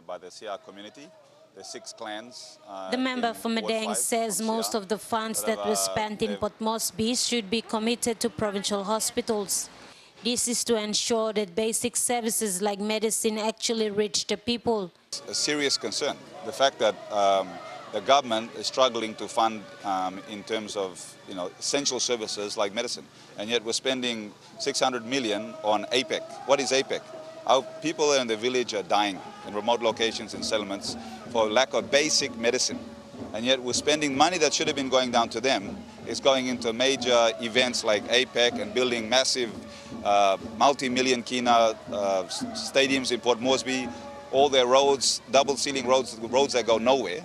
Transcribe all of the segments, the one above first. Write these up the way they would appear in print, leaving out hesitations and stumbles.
by the CR community. The 6 clans. The member for Madang says most of the funds that were spent in Port Moresby should be committed to provincial hospitals. This is to ensure that basic services like medicine actually reach the people. It's a serious concern. The fact that the government is struggling to fund in terms of essential services like medicine, and yet we're spending 600 million on APEC. What is APEC? Our people in the village are dying in remote locations and settlements for lack of basic medicine, and yet we're spending money that should have been going down to them. It's going into major events like APEC and building massive multi-million kina stadiums in Port Moresby. All their roads, double ceiling roads that go nowhere.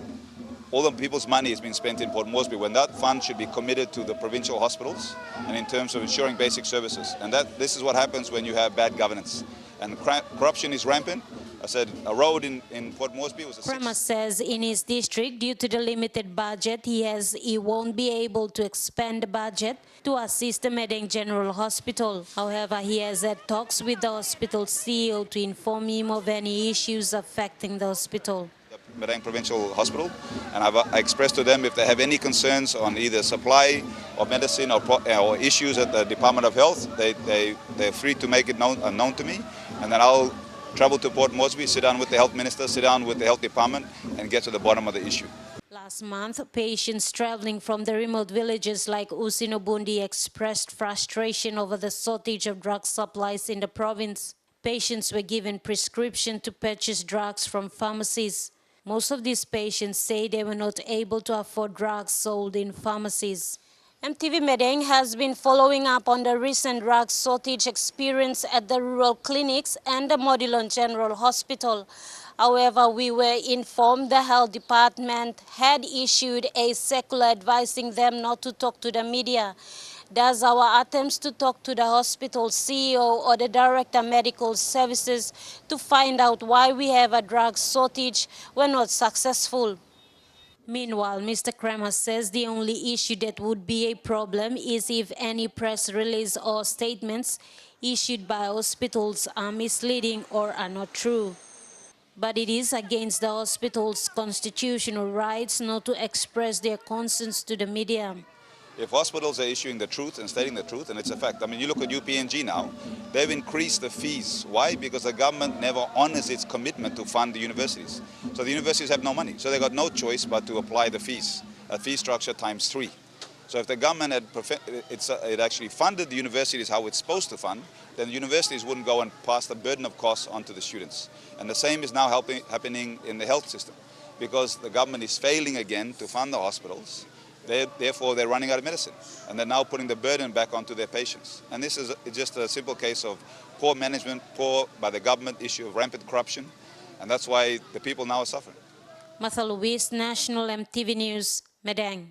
All the people's money has been spent in Port Moresby when that fund should be committed to the provincial hospitals and in terms of ensuring basic services. And this is what happens when you have bad governance. And corruption is rampant. I said a road in Port Moresby was a Krama says in his district, due to the limited budget, he won't be able to expand the budget to assist the Madang General Hospital. However, he has had talks with the hospital CEO to inform him of any issues affecting the hospital. The Madang Provincial Hospital, and I've expressed to them if they have any concerns on either supply of medicine or issues at the Department of Health, they're free to make it known to me, and then I'll travel to Port Moresby, sit down with the health minister, sit down with the health department, and get to the bottom of the issue. Last month, patients traveling from the remote villages like Usinobundi expressed frustration over the shortage of drug supplies in the province. Patients were given prescription to purchase drugs from pharmacies. Most of these patients say they were not able to afford drugs sold in pharmacies. EMTV Madang has been following up on the recent drug shortage experience at the rural clinics and the Modilon General Hospital. However, we were informed the health department had issued a circular advising them not to talk to the media. Thus, our attempts to talk to the hospital CEO or the Director of Medical Services to find out why we have a drug shortage were not successful. Meanwhile, Mr. Kramer says the only issue that would be a problem is if any press release or statements issued by hospitals are misleading or are not true. But it is against the hospital's constitutional rights not to express their concerns to the media. If hospitals are issuing the truth and stating the truth, and it's a fact. I mean, you look at UPNG now, they've increased the fees. Why? Because the government never honors its commitment to fund the universities. So the universities have no money. So they got no choice but to apply the fees, a fee structure times 3. So if the government had it actually funded the universities how it's supposed to fund, then the universities wouldn't go and pass the burden of costs onto the students. And the same is now happening in the health system, because the government is failing again to fund the hospitals. Therefore, they're running out of medicine, and they're now putting the burden back onto their patients. And this is just a simple case of poor management, poor by the government, issue of rampant corruption, and that's why the people now are suffering. Martha Luis, National EMTV News, Madang.